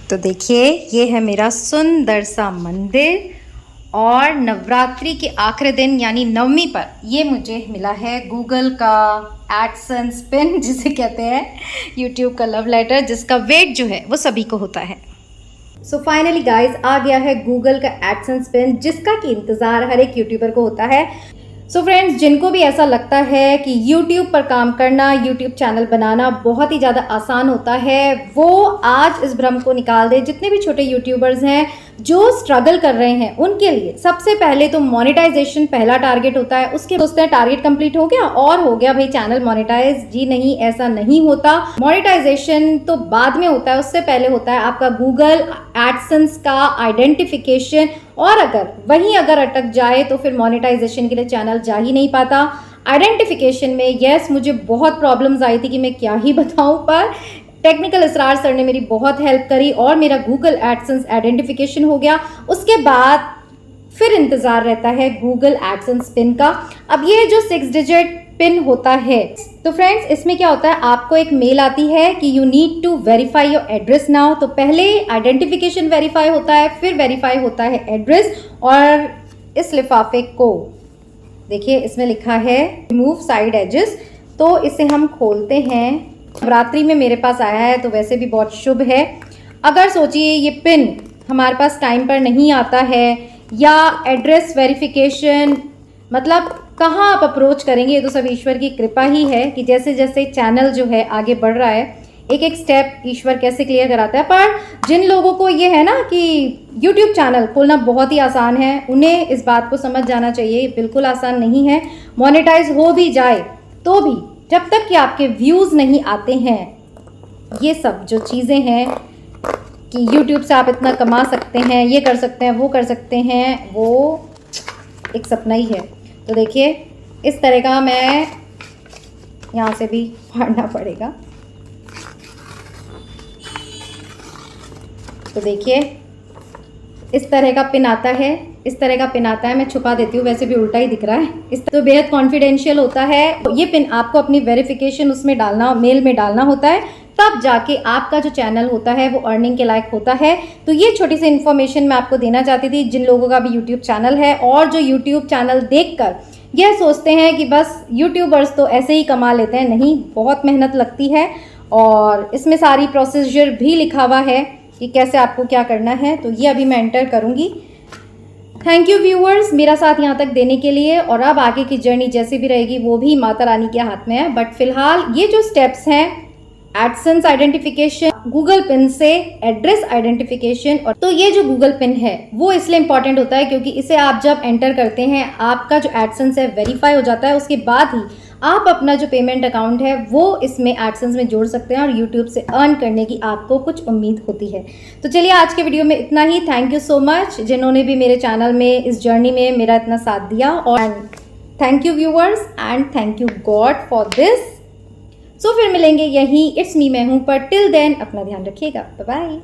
तो देखिए ये है मेरा सुंदर सा मंदिर और नवरात्रि के आखिरी दिन यानी नवमी पर ये मुझे मिला है गूगल का एडसेंस पिन जिसे कहते हैं यूट्यूब का लव लेटर, जिसका वेट जो है वो सभी को होता है। सो फाइनली गाइज आ गया है गूगल का एडसेंस पिन, जिसका कि इंतज़ार हर एक यूट्यूबर को होता है। सो फ्रेंड्स, जिनको भी ऐसा लगता है कि YouTube पर काम करना, YouTube चैनल बनाना बहुत ही ज़्यादा आसान होता है, वो आज इस भ्रम को निकाल दे। जितने भी छोटे यूट्यूबर्स हैं जो स्ट्रगल कर रहे हैं उनके लिए सबसे पहले तो मोनेटाइजेशन पहला टारगेट होता है। उसके सोचते हैं टारगेट कंप्लीट हो गया और हो गया भाई चैनल मोनेटाइज। जी नहीं, ऐसा नहीं होता। मोनेटाइजेशन तो बाद में होता है, उससे पहले होता है आपका गूगल एडसेंस का आइडेंटिफिकेशन, और अगर अटक जाए तो फिर मोनेटाइजेशन के लिए चैनल जा ही नहीं पाता। आइडेंटिफिकेशन में यस मुझे बहुत प्रॉब्लम्स आई थी कि मैं क्या ही बताऊं, पर टेक्निकल इसरार सर ने मेरी बहुत हेल्प करी और मेरा गूगल एडसेंस आइडेंटिफिकेशन हो गया। उसके बाद फिर इंतज़ार रहता है गूगल एडसेंस पिन का। अब ये जो 6 डिजिट पिन होता है, तो फ्रेंड्स इसमें क्या होता है, आपको एक मेल आती है कि you need to verify your address now. तो पहले आइडेंटिफिकेशन वेरीफाई होता है, फिर वेरीफाई होता है एड्रेस। और इस लिफाफे को देखिए, इसमें लिखा है रिमूव साइड एजेस। तो इसे हम खोलते हैं। नवरात्रि में मेरे पास आया है तो वैसे भी बहुत शुभ है। अगर सोचिए ये पिन हमारे पास टाइम पर नहीं आता है या एड्रेस वेरिफिकेशन, मतलब कहाँ आप अप्रोच करेंगे, ये तो सब ईश्वर की कृपा ही है कि जैसे जैसे चैनल जो है आगे बढ़ रहा है, एक एक स्टेप ईश्वर कैसे क्लियर कराता है। पर जिन लोगों को ये है ना कि YouTube चैनल खोलना बहुत ही आसान है, उन्हें इस बात को समझ जाना चाहिए ये बिल्कुल आसान नहीं है। मोनेटाइज हो भी जाए तो भी जब तक कि आपके व्यूज़ नहीं आते हैं, ये सब जो चीज़ें हैं कि YouTube से आप इतना कमा सकते हैं, ये कर सकते हैं, वो कर सकते हैं, वो एक सपना ही है। तो देखिए इस तरह का, मैं यहाँ से भी फाड़ना पड़ेगा। तो देखिए इस तरह का पिन आता है, इस तरह का पिन आता है। मैं छुपा देती हूँ, वैसे भी उल्टा ही दिख रहा है। इस तो बेहद कॉन्फिडेंशियल होता है। ये पिन आपको अपनी वेरिफिकेशन उसमें डालना, मेल में डालना होता है, तब जाके आपका जो चैनल होता है वो अर्निंग के लायक होता है। तो ये छोटी सी इन्फॉर्मेशन मैं आपको देना चाहती थी, जिन लोगों का भी यूट्यूब चैनल है और जो यूट्यूब चैनल देखकर यह सोचते हैं कि बस यूट्यूबर्स तो ऐसे ही कमा लेते हैं। नहीं, बहुत मेहनत लगती है और इसमें सारी प्रोसीजर भी लिखा हुआ है कि कैसे आपको क्या करना है। तो ये अभी मैं एंटर करूँगी। थैंक यू व्यूअर्स मेरा साथ यहाँ तक देने के लिए, और अब आगे की जर्नी जैसी भी रहेगी वो भी माता रानी के हाथ में है। बट फिलहाल ये जो स्टेप्स हैं, एडसेंस आइडेंटिफिकेशन, गूगल पिन से एड्रेस आइडेंटिफिकेशन, और तो ये जो गूगल पिन है वो इसलिए इंपॉर्टेंट होता है क्योंकि इसे आप जब एंटर करते हैं आपका जो एडसेंस है वेरीफाई हो जाता है। उसके बाद ही आप अपना जो पेमेंट अकाउंट है वो इसमें एडसेंस में जोड़ सकते हैं और यूट्यूब से अर्न करने की आपको कुछ उम्मीद होती है। तो चलिए आज के वीडियो में इतना ही। थैंक यू सो मच जिन्होंने भी मेरे चैनल में इस जर्नी में मेरा इतना साथ दिया, और thank you viewers and thank you God for this. So फिर मिलेंगे यहीं इट्स मी मैं हूँ पर। टिल देन अपना ध्यान रखिएगा। Bye bye.